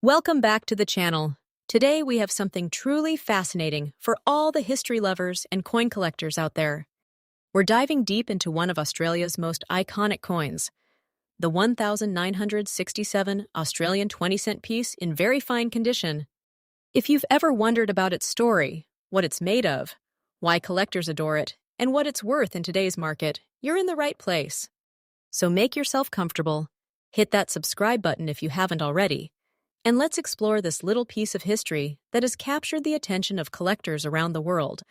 Welcome back to the channel. Today we have something truly fascinating for all the history lovers and coin collectors out there. We're diving deep into one of Australia's most iconic coins, the 1967 Australian 20-cent piece in very fine condition. If you've ever wondered about its story, what it's made of, why collectors adore it, and what it's worth in today's market, you're in the right place. So make yourself comfortable, hit that subscribe button if you haven't already, and let's explore this little piece of history that has captured the attention of collectors around the world.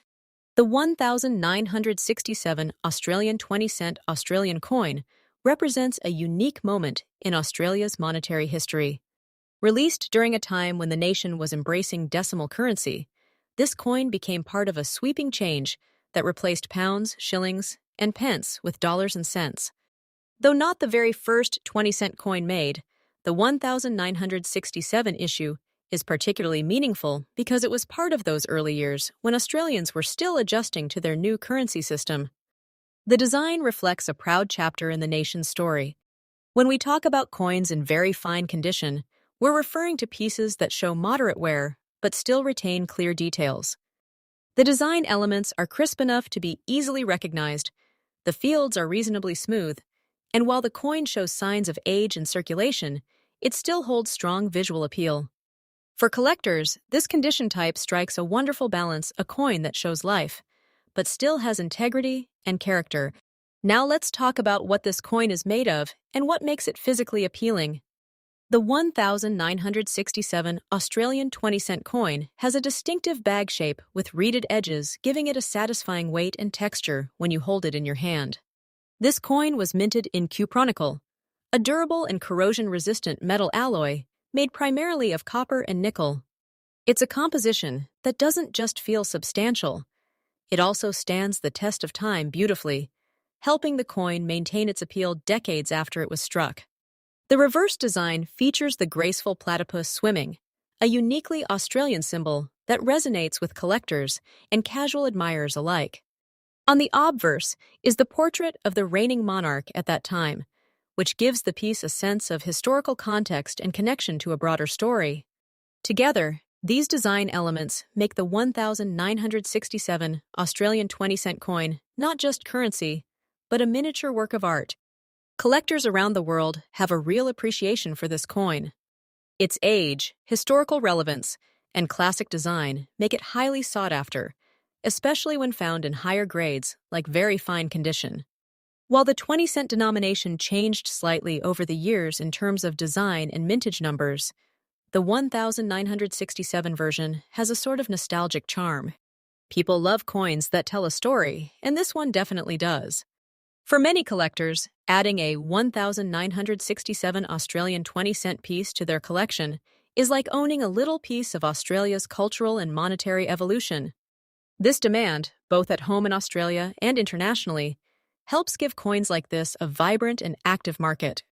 The 1967 Australian 20-cent Australian coin represents a unique moment in Australia's monetary history. Released during a time when the nation was embracing decimal currency, this coin became part of a sweeping change that replaced pounds, shillings, and pence with dollars and cents. Though not the very first 20-cent coin made, the 1967 issue is particularly meaningful because it was part of those early years when Australians were still adjusting to their new currency system. The design reflects a proud chapter in the nation's story. When we talk about coins in very fine condition, we're referring to pieces that show moderate wear but still retain clear details. The design elements are crisp enough to be easily recognized, the fields are reasonably smooth, and while the coin shows signs of age and circulation, it still holds strong visual appeal. For collectors, this condition type strikes a wonderful balance, a coin that shows life, but still has integrity and character. Now let's talk about what this coin is made of and what makes it physically appealing. The 1967 Australian 20-cent coin has a distinctive bag shape with reeded edges, giving it a satisfying weight and texture when you hold it in your hand. This coin was minted in cupronickel, a durable and corrosion-resistant metal alloy made primarily of copper and nickel. It's a composition that doesn't just feel substantial, it also stands the test of time beautifully, helping the coin maintain its appeal decades after it was struck. The reverse design features the graceful platypus swimming, a uniquely Australian symbol that resonates with collectors and casual admirers alike. On the obverse is the portrait of the reigning monarch at that time, which gives the piece a sense of historical context and connection to a broader story. Together, these design elements make the 1967 Australian 20-cent coin not just currency, but a miniature work of art. Collectors around the world have a real appreciation for this coin. Its age, historical relevance, and classic design make it highly sought after, especially when found in higher grades like very fine condition. While the 20-cent denomination changed slightly over the years in terms of design and mintage numbers, the 1967 version has a sort of nostalgic charm. People love coins that tell a story, and this one definitely does. For many collectors, adding a 1967 Australian 20-cent piece to their collection is like owning a little piece of Australia's cultural and monetary evolution. This demand, both at home in Australia and internationally, helps give coins like this a vibrant and active market.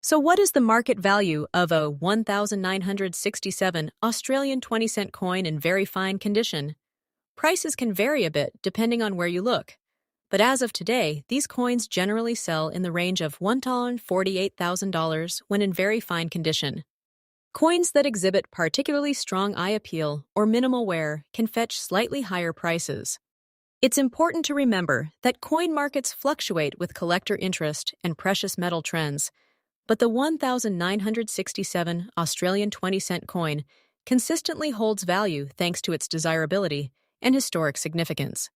So what is the market value of a 1967 Australian 20-cent coin in very fine condition? Prices can vary a bit depending on where you look, but as of today, these coins generally sell in the range of $148,000 when in very fine condition. Coins that exhibit particularly strong eye appeal or minimal wear can fetch slightly higher prices. It's important to remember that coin markets fluctuate with collector interest and precious metal trends, but the 1967 Australian 20-cent coin consistently holds value thanks to its desirability and historic significance.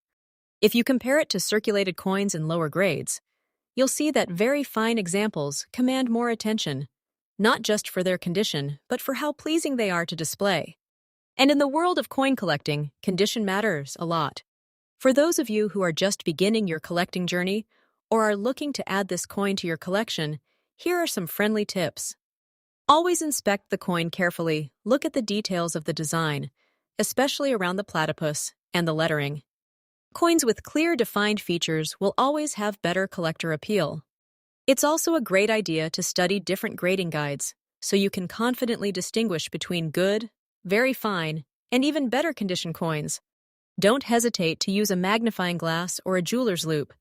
If you compare it to circulated coins in lower grades, you'll see that very fine examples command more attention, not just for their condition, but for how pleasing they are to display. And in the world of coin collecting, condition matters a lot. For those of you who are just beginning your collecting journey or are looking to add this coin to your collection, here are some friendly tips. Always inspect the coin carefully. Look at the details of the design, especially around the platypus and the lettering. Coins with clear, defined features will always have better collector appeal. It's also a great idea to study different grading guides so you can confidently distinguish between good, very fine, and even better condition coins. Don't hesitate to use a magnifying glass or a jeweler's loupe.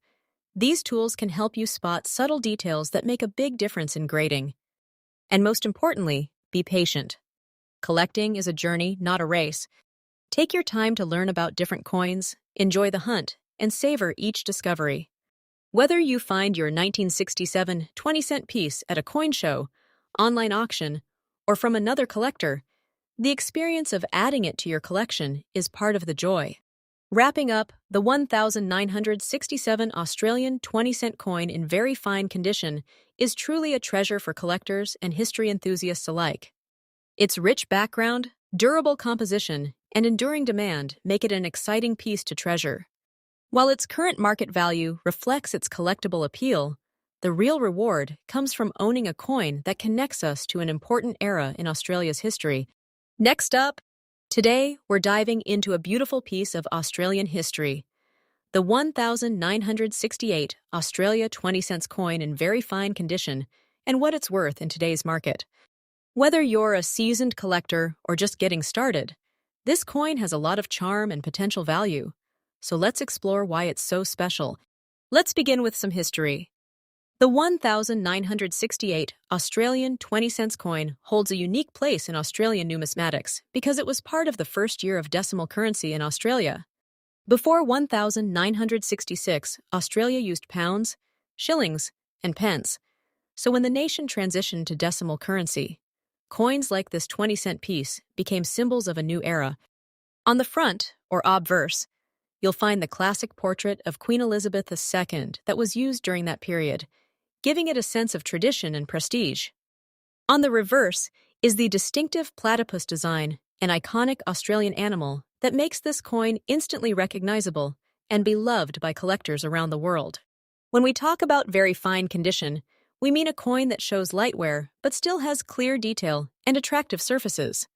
These tools can help you spot subtle details that make a big difference in grading. And most importantly, be patient. Collecting is a journey, not a race. Take your time to learn about different coins, enjoy the hunt, and savor each discovery. Whether you find your 1967 20-cent piece at a coin show, online auction, or from another collector, the experience of adding it to your collection is part of the joy. Wrapping up, the 1967 Australian 20-cent coin in very fine condition is truly a treasure for collectors and history enthusiasts alike. Its rich background, durable composition, and enduring demand make it an exciting piece to treasure. While its current market value reflects its collectible appeal, the real reward comes from owning a coin that connects us to an important era in Australia's history. Next up, today we're diving into a beautiful piece of Australian history, the 1968 Australia 20-cent coin in very fine condition and what it's worth in today's market. Whether you're a seasoned collector or just getting started, this coin has a lot of charm and potential value. So let's explore why it's so special. Let's begin with some history. The 1968 Australian 20-cent coin holds a unique place in Australian numismatics because it was part of the first year of decimal currency in Australia. Before 1966, Australia used pounds, shillings, and pence. So when the nation transitioned to decimal currency, coins like this 20-cent piece became symbols of a new era. On the front, or obverse, you'll find the classic portrait of Queen Elizabeth II that was used during that period, giving it a sense of tradition and prestige. On the reverse is the distinctive platypus design, an iconic Australian animal that makes this coin instantly recognizable and beloved by collectors around the world. When we talk about very fine condition, we mean a coin that shows light wear but still has clear detail and attractive surfaces.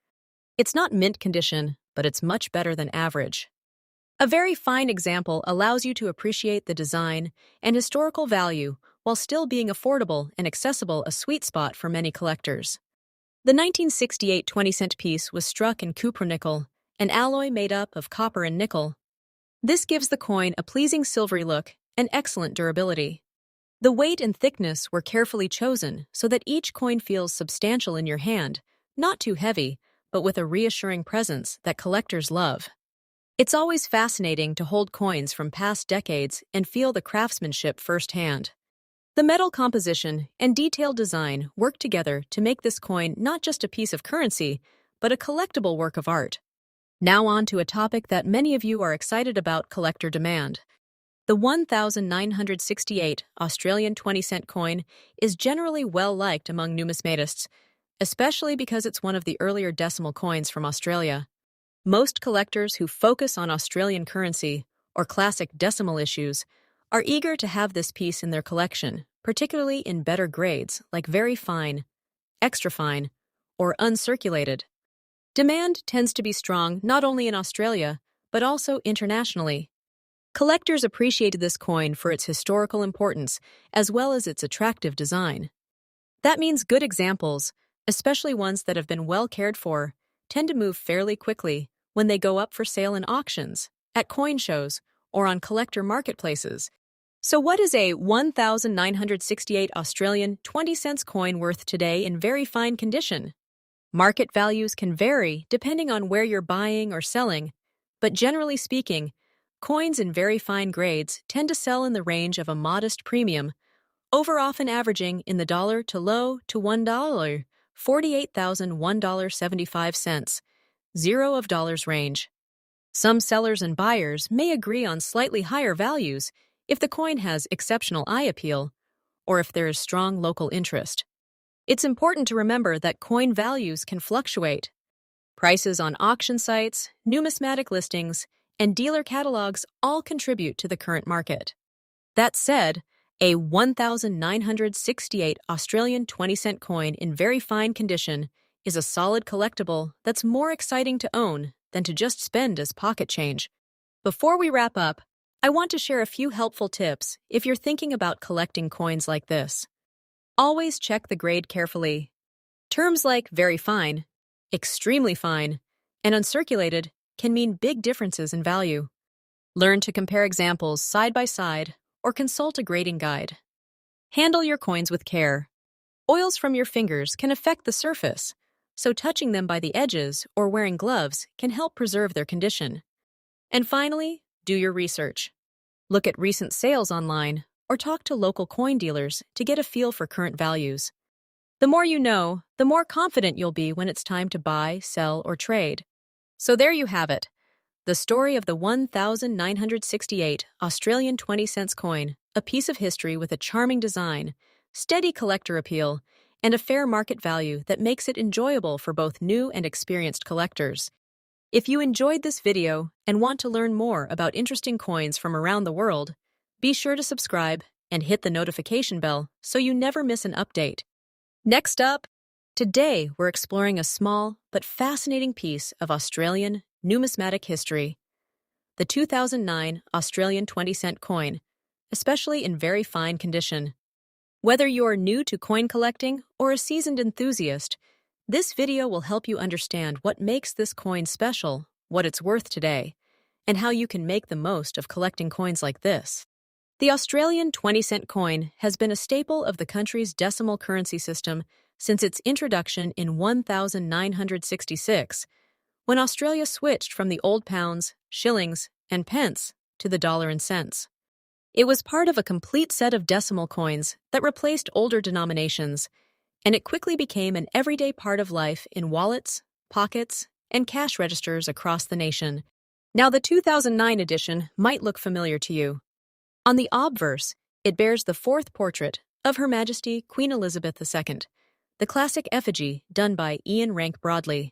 It's not mint condition, but it's much better than average. A very fine example allows you to appreciate the design and historical value while still being affordable and accessible, a sweet spot for many collectors. The 1968 20-cent piece was struck in cupronickel, an alloy made up of copper and nickel. This gives the coin a pleasing silvery look and excellent durability. The weight and thickness were carefully chosen so that each coin feels substantial in your hand, not too heavy, but with a reassuring presence that collectors love. It's always fascinating to hold coins from past decades and feel the craftsmanship firsthand. The metal composition and detailed design work together to make this coin not just a piece of currency, but a collectible work of art. Now on to a topic that many of you are excited about: collector demand. The 1968 Australian 20-cent coin is generally well-liked among numismatists, especially because it's one of the earlier decimal coins from Australia. Most collectors who focus on Australian currency or classic decimal issues are eager to have this piece in their collection, particularly in better grades like very fine, extra fine, or uncirculated. Demand tends to be strong not only in Australia, but also internationally. Collectors appreciate this coin for its historical importance as well as its attractive design. That means good examples, especially ones that have been well cared for, tend to move fairly quickly when they go up for sale in auctions, at coin shows, or on collector marketplaces. So what is a 1968 Australian 20-cent coin worth today in very fine condition? Market values can vary depending on where you're buying or selling, but generally speaking, coins in very fine grades tend to sell in the range of a modest premium, over often averaging in the dollar to low to $1, $48,001.75, $0 range. Some sellers and buyers may agree on slightly higher values if the coin has exceptional eye appeal or if there is strong local interest. It's important to remember that coin values can fluctuate. Prices on auction sites, numismatic listings, and dealer catalogs all contribute to the current market. That said, a 1968 Australian 20-cent coin in very fine condition is a solid collectible that's more exciting to own than to just spend as pocket change. Before we wrap up, I want to share a few helpful tips if you're thinking about collecting coins like this. Always check the grade carefully. Terms like very fine, extremely fine, and uncirculated can mean big differences in value. Learn to compare examples side by side or consult a grading guide. Handle your coins with care. Oils from your fingers can affect the surface, so touching them by the edges or wearing gloves can help preserve their condition. And finally, do your research. Look at recent sales online or talk to local coin dealers to get a feel for current values. The more you know, the more confident you'll be when it's time to buy, sell, or trade. So there you have it. The story of the 1968 Australian 20-cent coin, a piece of history with a charming design, steady collector appeal, and a fair market value that makes it enjoyable for both new and experienced collectors. If you enjoyed this video and want to learn more about interesting coins from around the world, be sure to subscribe and hit the notification bell so you never miss an update. Next up, today we're exploring a small but fascinating piece of Australian numismatic history, the 2009 Australian 20-cent coin, especially in very fine condition. Whether you're new to coin collecting or a seasoned enthusiast, this video will help you understand what makes this coin special, what it's worth today, and how you can make the most of collecting coins like this. The Australian 20-cent coin has been a staple of the country's decimal currency system since its introduction in 1966, when Australia switched from the old pounds, shillings, and pence to the dollar and cents. It was part of a complete set of decimal coins that replaced older denominations, and it quickly became an everyday part of life in wallets, pockets, and cash registers across the nation. Now, the 2009 edition might look familiar to you. On the obverse, it bears the fourth portrait of Her Majesty Queen Elizabeth II, the classic effigy done by Ian Rank Broadley.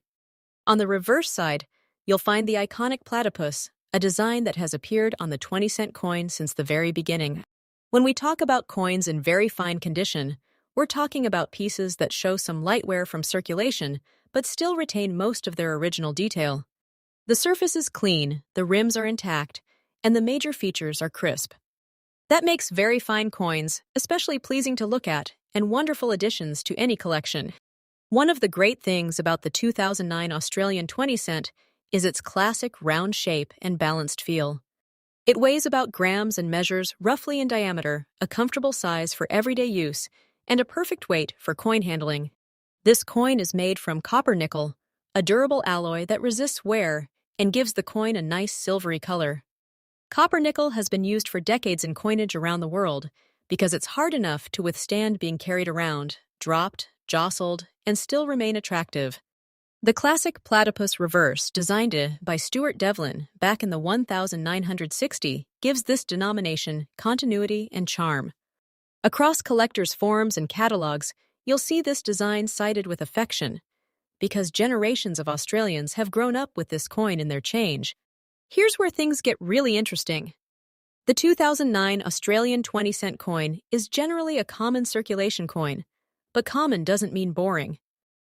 On the reverse side, you'll find the iconic platypus, a design that has appeared on the 20-cent coin since the very beginning. When we talk about coins in very fine condition, we're talking about pieces that show some light wear from circulation but still retain most of their original detail. The surface is clean, the rims are intact, and the major features are crisp. That makes very fine coins especially pleasing to look at and wonderful additions to any collection. One of the great things about the 2009 Australian 20-cent is its classic round shape and balanced feel. It weighs about grams and measures roughly in diameter, a comfortable size for everyday use, and a perfect weight for coin handling. This coin is made from copper nickel, a durable alloy that resists wear and gives the coin a nice silvery color. Copper nickel has been used for decades in coinage around the world because it's hard enough to withstand being carried around, dropped, jostled, and still remain attractive. The classic platypus reverse, designed by Stuart Devlin back in the 1960, gives this denomination continuity and charm. Across collectors' forums and catalogs, you'll see this design cited with affection, because generations of Australians have grown up with this coin in their change. Here's where things get really interesting. The 2009 Australian 20-cent coin is generally a common circulation coin, but common doesn't mean boring.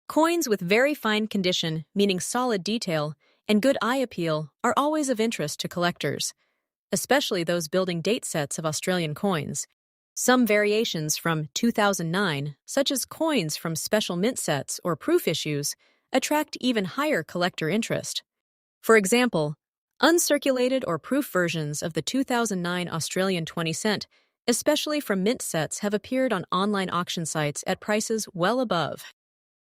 Coins with very fine condition, meaning solid detail, and good eye appeal are always of interest to collectors, especially those building date sets of Australian coins. Some variations from 2009, such as coins from special mint sets or proof issues, attract even higher collector interest. For example, uncirculated or proof versions of the 2009 Australian 20-cent, especially from mint sets, have appeared on online auction sites at prices well above.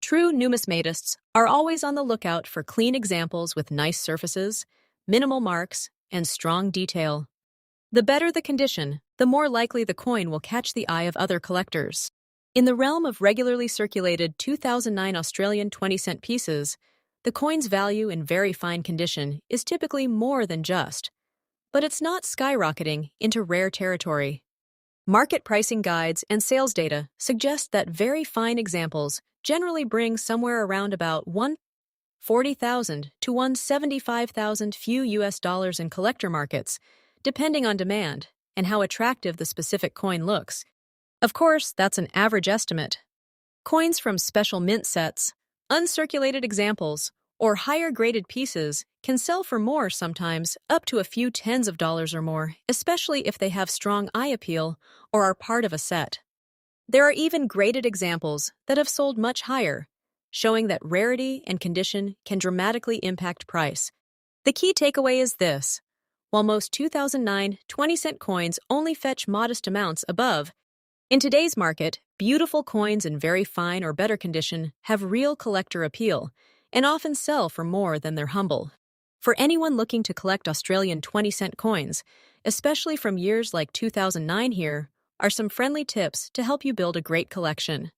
True numismatists are always on the lookout for clean examples with nice surfaces, minimal marks, and strong detail. The better the condition, the more likely the coin will catch the eye of other collectors. In the realm of regularly circulated 2009 Australian 20-cent pieces, the coin's value in very fine condition is typically more than just, but it's not skyrocketing into rare territory. Market pricing guides and sales data suggest that very fine examples generally bring somewhere around about $140,000 to $175,000 few US dollars in collector markets, depending on demand and how attractive the specific coin looks. Of course, that's an average estimate. Coins from special mint sets, uncirculated examples, or higher-graded pieces can sell for more sometimes, up to a few tens of dollars or more, especially if they have strong eye appeal or are part of a set. There are even graded examples that have sold much higher, showing that rarity and condition can dramatically impact price. The key takeaway is this: while most 2009 20-cent coins only fetch modest amounts above In today's market, beautiful coins in very fine or better condition have real collector appeal and often sell for more than they're humble. For anyone looking to collect Australian 20-cent coins, especially from years like 2009, here are some friendly tips to help you build a great collection.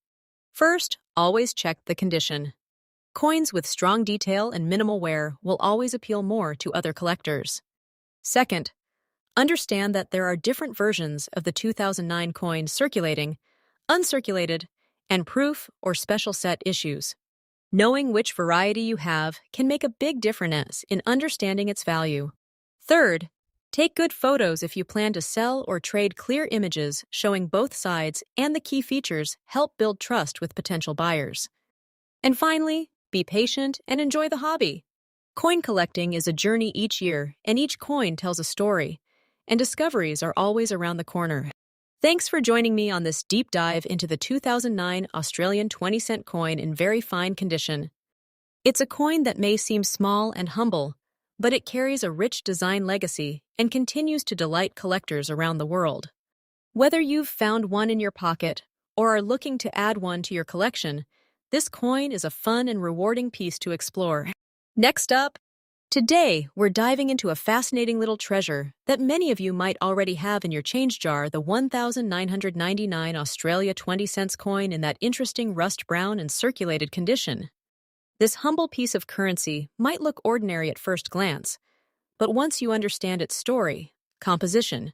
First, always check the condition. Coins with strong detail and minimal wear will always appeal more to other collectors. Second, understand that there are different versions of the 2009 coin circulating, uncirculated, and proof or special set issues. Knowing which variety you have can make a big difference in understanding its value. Third, take good photos if you plan to sell or trade. Clear images showing both sides and the key features help build trust with potential buyers. And finally, be patient and enjoy the hobby. Coin collecting is a journey each year, and each coin tells a story, and discoveries are always around the corner. Thanks for joining me on this deep dive into the 2009 Australian 20-cent coin in very fine condition. It's a coin that may seem small and humble, but it carries a rich design legacy and continues to delight collectors around the world. Whether you've found one in your pocket or are looking to add one to your collection, this coin is a fun and rewarding piece to explore. Next up, today, we're diving into a fascinating little treasure that many of you might already have in your change jar, the 1999 Australia 20-cent coin in that interesting rust brown and circulated condition. This humble piece of currency might look ordinary at first glance, but once you understand its story, composition,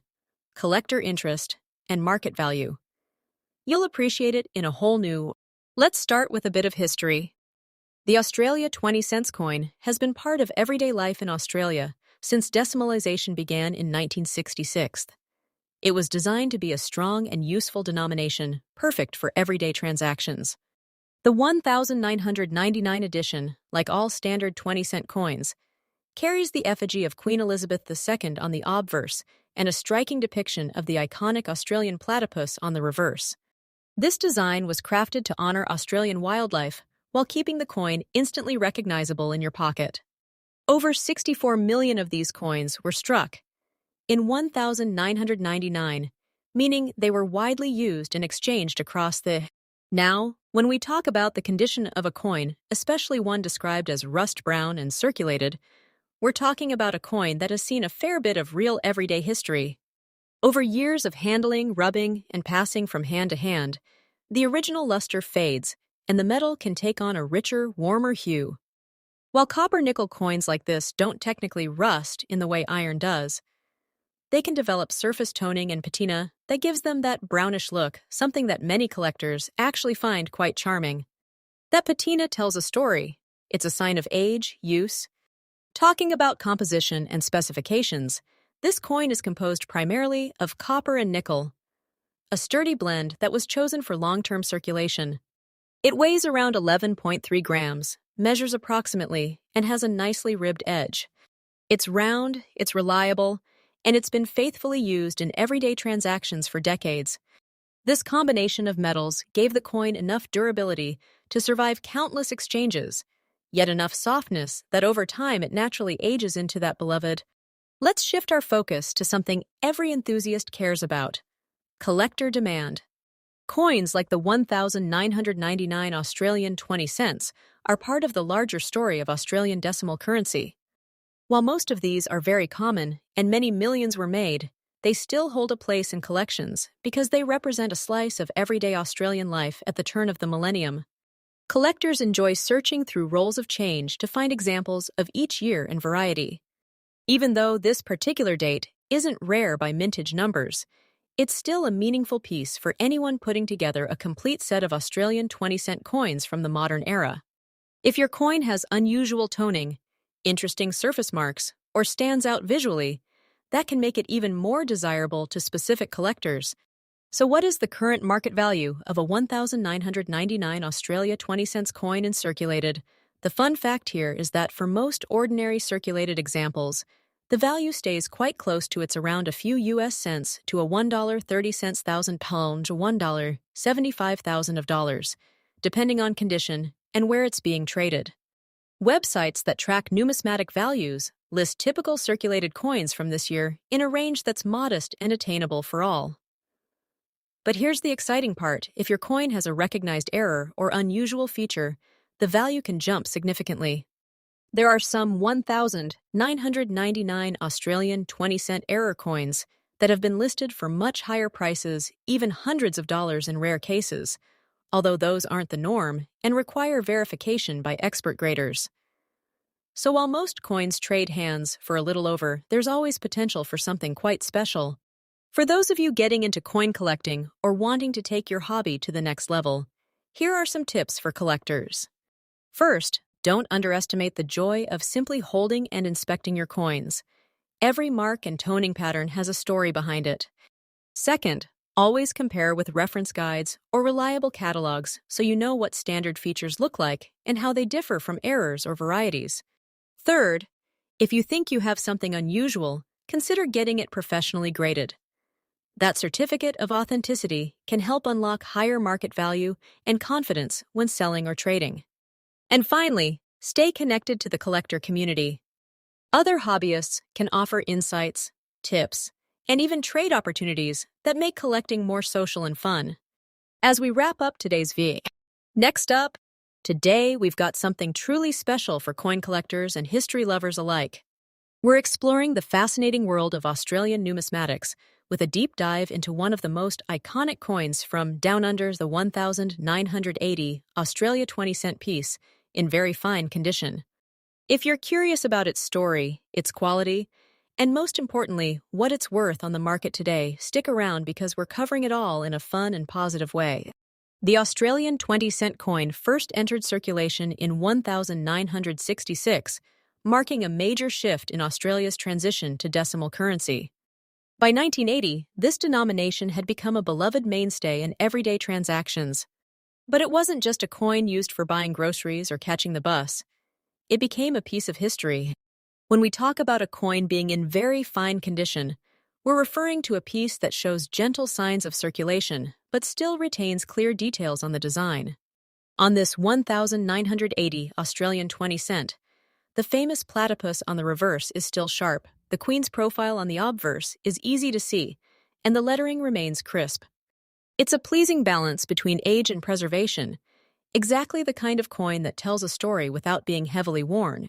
collector interest, and market value, you'll appreciate it in a whole new way. Let's start with a bit of history. The Australia 20-cent coin has been part of everyday life in Australia since decimalisation began in 1966. It was designed to be a strong and useful denomination, perfect for everyday transactions. The 1999 edition, like all standard 20-cent coins, carries the effigy of Queen Elizabeth II on the obverse and a striking depiction of the iconic Australian platypus on the reverse. This design was crafted to honour Australian wildlife while keeping the coin instantly recognizable in your pocket. Over 64 million of these coins were struck in 1999, meaning they were widely used and exchanged across the. Now, when we talk about the condition of a coin, especially one described as rust brown and circulated, we're talking about a coin that has seen a fair bit of real everyday history. Over years of handling, rubbing, and passing from hand to hand, the original luster fades, and the metal can take on a richer, warmer hue. While copper-nickel coins like this don't technically rust in the way iron does, they can develop surface toning and patina that gives them that brownish look, something that many collectors actually find quite charming. That patina tells a story. It's a sign of age, use. Talking about composition and specifications, this coin is composed primarily of copper and nickel, a sturdy blend that was chosen for long-term circulation. It weighs around 11.3 grams, measures approximately, and has a nicely ribbed edge. It's round, it's reliable, and it's been faithfully used in everyday transactions for decades. This combination of metals gave the coin enough durability to survive countless exchanges, yet enough softness that over time it naturally ages into that beloved. Let's shift our focus to something every enthusiast cares about: collector demand. Coins like the 1999 Australian 20 cents are part of the larger story of Australian decimal currency. While most of these are very common and many millions were made, they still hold a place in collections because they represent a slice of everyday Australian life at the turn of the millennium. Collectors enjoy searching through rolls of change to find examples of each year and variety. Even though this particular date isn't rare by mintage numbers, it's still a meaningful piece for anyone putting together a complete set of Australian 20-cent coins from the modern era. If your coin has unusual toning, interesting surface marks, or stands out visually, that can make it even more desirable to specific collectors. So what is the current market value of a 1999 Australia 20 cents coin in circulated? The fun fact here is that for most ordinary circulated examples, the value stays quite close to its around a few US cents to a $1.30 thousand pounds or $1.75 of dollars, depending on condition and where it's being traded. Websites that track numismatic values list typical circulated coins from this year in a range that's modest and attainable for all. But here's the exciting part. If your coin has a recognized error or unusual feature, the value can jump significantly. There are some 1,999 Australian 20-cent error coins that have been listed for much higher prices, even hundreds of dollars in rare cases, although those aren't the norm and require verification by expert graders. So while most coins trade hands for a little over, there's always potential for something quite special. For those of you getting into coin collecting or wanting to take your hobby to the next level, here are some tips for collectors. First, don't underestimate the joy of simply holding and inspecting your coins. Every mark and toning pattern has a story behind it. Second, always compare with reference guides or reliable catalogs so you know what standard features look like and how they differ from errors or varieties. Third, if you think you have something unusual, consider getting it professionally graded. That certificate of authenticity can help unlock higher market value and confidence when selling or trading. And finally, stay connected to the collector community. Other hobbyists can offer insights, tips, and even trade opportunities that make collecting more social and fun. As we wrap up today's video, next up, today we've got something truly special for coin collectors and history lovers alike. We're exploring the fascinating world of Australian numismatics with a deep dive into one of the most iconic coins from down under the 1,980 Australia 20-cent piece in very fine condition. If you're curious about its story, its quality, and most importantly, what it's worth on the market today, stick around because we're covering it all in a fun and positive way. The Australian 20-cent coin first entered circulation in 1966, marking a major shift in Australia's transition to decimal currency. By 1980, this denomination had become a beloved mainstay in everyday transactions. But it wasn't just a coin used for buying groceries or catching the bus. It became a piece of history. When we talk about a coin being in very fine condition, we're referring to a piece that shows gentle signs of circulation, but still retains clear details on the design. On this 1,980 Australian 20 cent, the famous platypus on the reverse is still sharp, the Queen's profile on the obverse is easy to see, and the lettering remains crisp. It's a pleasing balance between age and preservation, exactly the kind of coin that tells a story without being heavily worn.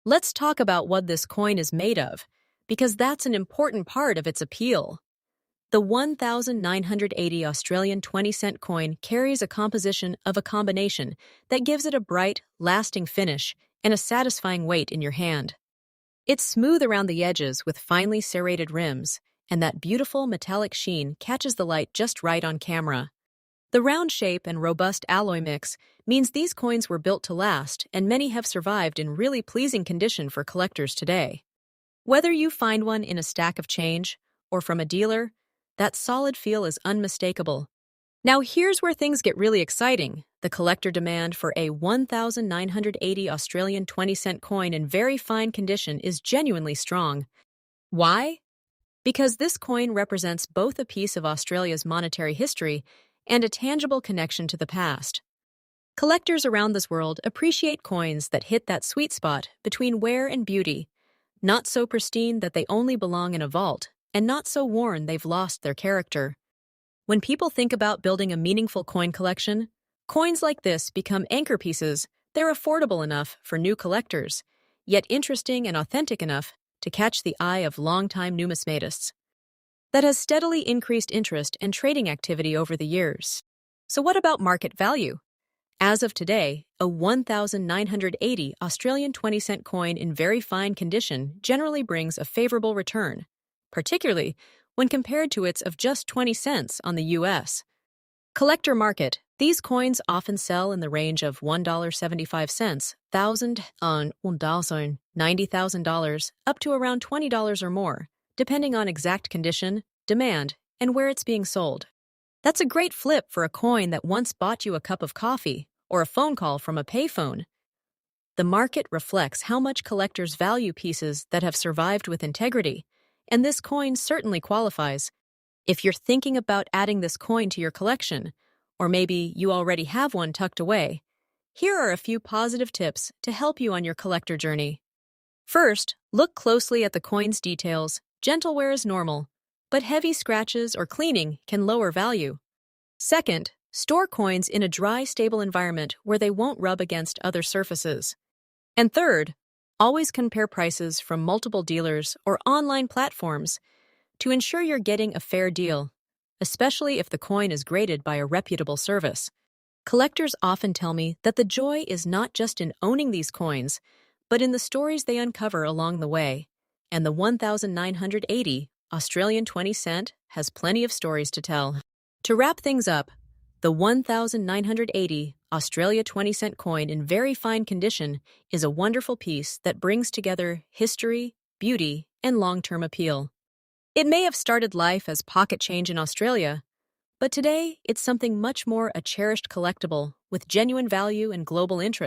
Let's talk about what this coin is made of, because that's an important part of its appeal. The 1,980 Australian 20-cent coin carries a composition of a combination that gives it a bright, lasting finish and a satisfying weight in your hand. It's smooth around the edges with finely serrated rims, and that beautiful metallic sheen catches the light just right on camera. The round shape and robust alloy mix means these coins were built to last, and many have survived in really pleasing condition for collectors today. Whether you find one in a stack of change or from a dealer, that solid feel is unmistakable. Now here's where things get really exciting. The collector demand for a 1,980 Australian 20-cent coin in very fine condition is genuinely strong. Why? Because this coin represents both a piece of Australia's monetary history and a tangible connection to the past. Collectors around this world appreciate coins that hit that sweet spot between wear and beauty, not so pristine that they only belong in a vault, and not so worn they've lost their character. When people think about building a meaningful coin collection, coins like this become anchor pieces. They're affordable enough for new collectors, yet interesting and authentic enough to catch the eye of longtime numismatists. That has steadily increased interest and trading activity over the years. So what about market value? As of today, a 1,980 Australian 20-cent coin in very fine condition generally brings a favorable return, particularly when compared to its of just 20 cents on the U.S. collector market. These coins often sell in the range of $1.75, $90,000, up to around $20 or more, depending on exact condition, demand, and where it's being sold. That's a great flip for a coin that once bought you a cup of coffee or a phone call from a payphone. The market reflects how much collectors value pieces that have survived with integrity, and this coin certainly qualifies. If you're thinking about adding this coin to your collection, or maybe you already have one tucked away, here are a few positive tips to help you on your collector journey. First, look closely at the coin's details. Gentle wear is normal, but heavy scratches or cleaning can lower value. Second, store coins in a dry, stable environment where they won't rub against other surfaces. And third, always compare prices from multiple dealers or online platforms to ensure you're getting a fair deal, especially if the coin is graded by a reputable service. Collectors often tell me that the joy is not just in owning these coins, but in the stories they uncover along the way. And the 1980 Australian 20 cent has plenty of stories to tell. To wrap things up, the 1980 Australia 20 cent coin in very fine condition is a wonderful piece that brings together history, beauty, and long-term appeal. It may have started life as pocket change in Australia, but today it's something much more a cherished collectible with genuine value and global interest.